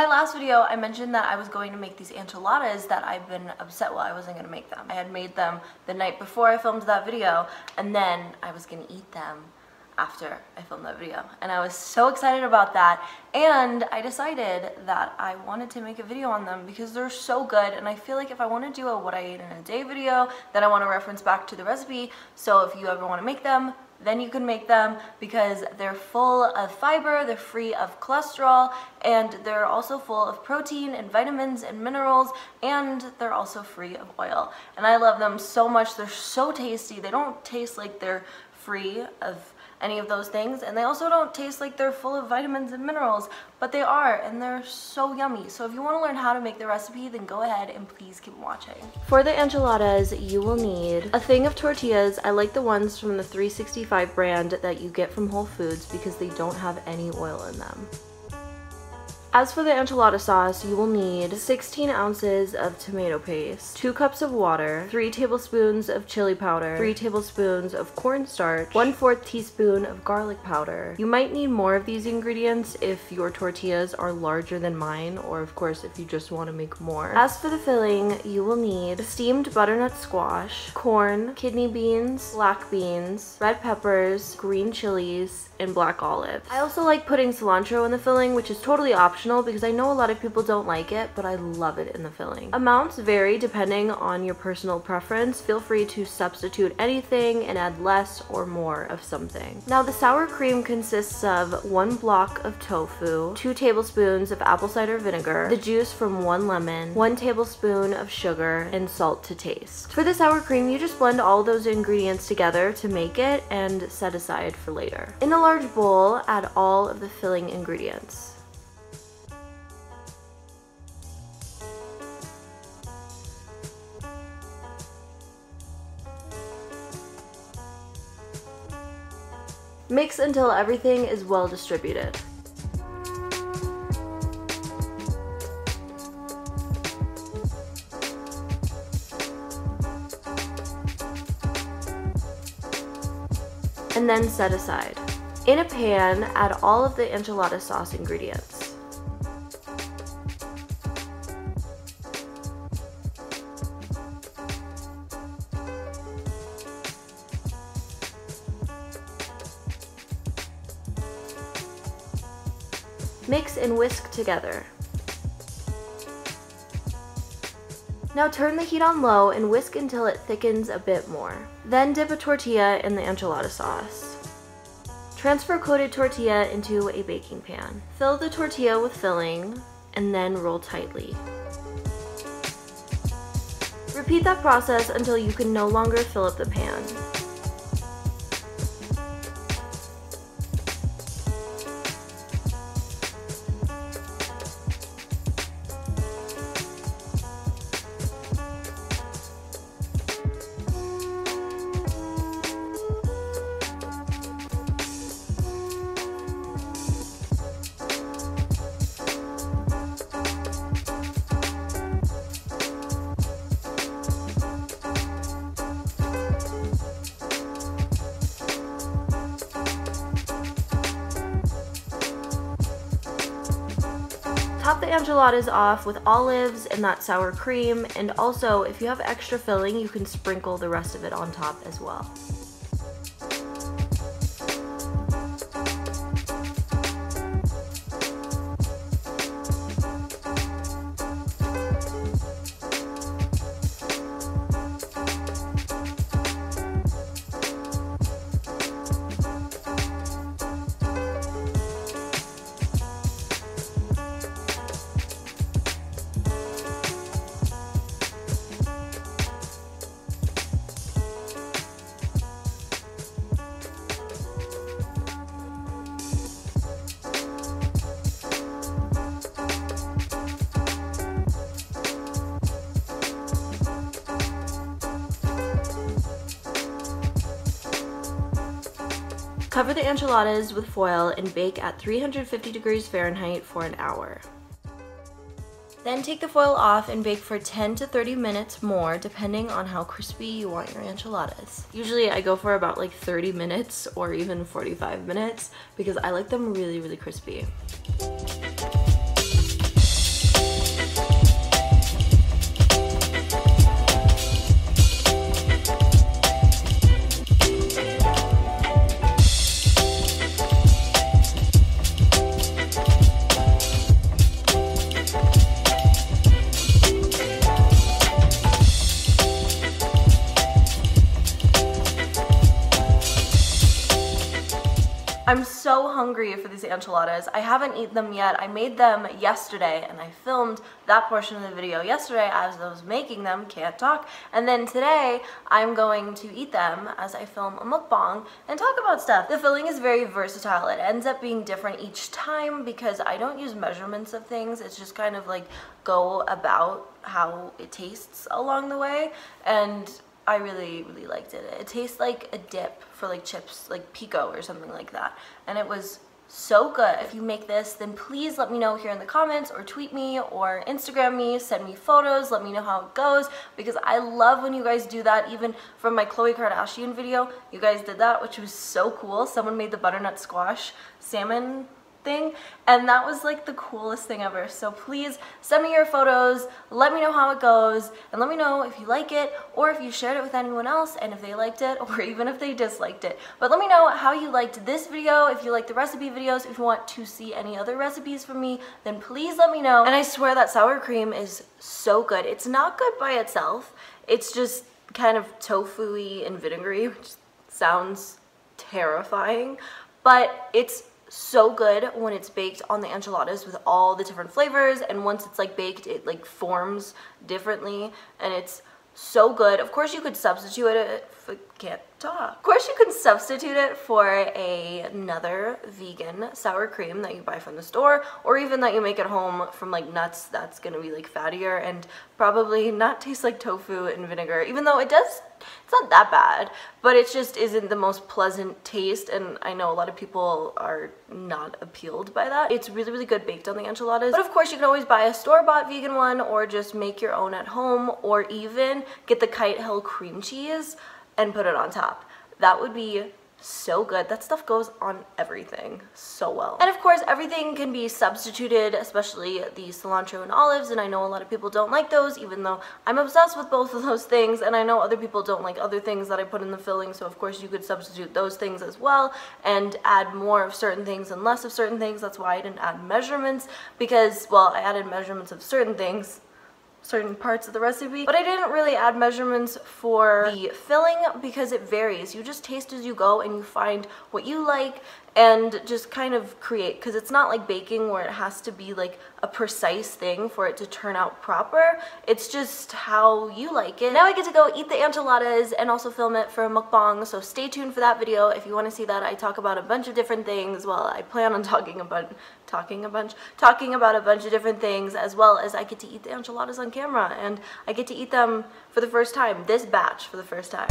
my last video, I mentioned that I was going to make these enchiladas that I've been upset I wasn't going to make them. I had made them the night before I filmed that video, and then I was going to eat them after I filmed that video, and I was so excited about that. And I decided that I wanted to make a video on them because they're so good, and I feel like if I want to do a what I ate in a day video, then I want to reference back to the recipe. So if you ever want to make them, then you can make them, because they're full of fiber, they're free of cholesterol, and they're also full of protein and vitamins and minerals, and they're also free of oil. And I love them so much. They're so tasty. They don't taste like they're free of any of those things, and they also don't taste like they're full of vitamins and minerals, but they are, and they're so yummy. So if you want to learn how to make the recipe, then go ahead and please keep watching. For the enchiladas, you will need a thing of tortillas. I like the ones from the 365 brand that you get from Whole Foods because they don't have any oil in them. As for the enchilada sauce, you will need 16 ounces of tomato paste, 2 cups of water, 3 tablespoons of chili powder, 3 tablespoons of cornstarch, 1/4 teaspoon of garlic powder. You might need more of these ingredients if your tortillas are larger than mine, or of course if you just want to make more. As for the filling, you will need steamed butternut squash, corn, kidney beans, black beans, red peppers, green chilies, and black olives. I also like putting cilantro in the filling, which is totally optional because I know a lot of people don't like it, but I love it in the filling. Amounts vary depending on your personal preference. Feel free to substitute anything and add less or more of something. Now the sour cream consists of 1 block of tofu, 2 tablespoons of apple cider vinegar, the juice from 1 lemon, 1 tablespoon of sugar, and salt to taste. For the sour cream, you just blend all those ingredients together to make it and set aside for later. In a large bowl, add all of the filling ingredients. Mix until everything is well distributed. And then set aside. In a pan, add all of the enchilada sauce ingredients. Mix and whisk together. Now turn the heat on low and whisk until it thickens a bit more. Then dip a tortilla in the enchilada sauce. Transfer coated tortilla into a baking pan. Fill the tortilla with filling and then roll tightly. Repeat that process until you can no longer fill up the pan. Top the enchiladas off with olives and that sour cream, and also if you have extra filling, you can sprinkle the rest of it on top as well. Cover the enchiladas with foil and bake at 350 degrees Fahrenheit for an hour. Then take the foil off and bake for 10 to 30 minutes more, depending on how crispy you want your enchiladas. Usually I go for about like 30 minutes or even 45 minutes because I like them really, really crispy. so hungry for these enchiladas. I haven't eaten them yet. I made them yesterday and I filmed that portion of the video yesterday as I was making them, can't talk. And then today I'm going to eat them as I film a mukbang and talk about stuff. The filling is very versatile. It ends up being different each time because I don't use measurements of things. It's just kind of like go about how it tastes along the way, and I really liked it. It tastes like a dip for like chips, like pico or something like that, and it was so good. If you make this, then please let me know here in the comments, or tweet me, or Instagram me, send me photos, let me know how it goes, because I love when you guys do that. Even from my Khloe Kardashian video, you guys did that, which was so cool. Someone made the butternut squash salmon thing, and that was like the coolest thing ever. So please send me your photos, let me know how it goes, and let me know if you like it, or if you shared it with anyone else, and if they liked it, or even if they disliked it. But let me know how you liked this video, if you like the recipe videos, if you want to see any other recipes from me, then please let me know. And I swear that sour cream is so good. It's not good by itself, it's just kind of tofu-y and vinegary, which sounds terrifying, but it's so good when it's baked on the enchiladas with all the different flavors, and once it's like baked, it like forms differently, and it's so good. Of course you could substitute it Of course you can substitute it for another vegan sour cream that you buy from the store, or even that you make at home from like nuts that's gonna be like fattier and probably not taste like tofu and vinegar, even though it does. It's not that bad, but it just isn't the most pleasant taste, and I know a lot of people are not appealed by that. It's really good baked on the enchiladas, but of course you can always buy a store-bought vegan one, or just make your own at home, or even get the Kite Hill cream cheese and put it on top. That would be so good. That stuff goes on everything so well. And of course everything can be substituted, especially the cilantro and olives, and I know a lot of people don't like those, even though I'm obsessed with both of those things, and I know other people don't like other things that I put in the filling, so of course you could substitute those things as well and add more of certain things and less of certain things. That's why I didn't add measurements, because, well, I added measurements of certain things, certain parts of the recipe, but I didn't really add measurements for the filling because it varies. You just taste as you go and you find what you like and just kind of create, because it's not like baking where it has to be like a precise thing for it to turn out proper. It's just how you like it. Now I get to go eat the enchiladas and also film it for a mukbang, so stay tuned for that video if you want to see that. I talk about a bunch of different things. Well, I plan on talking about a bunch of different things, as well as I get to eat the enchiladas on camera, and I get to eat them for the first time, this batch for the first time.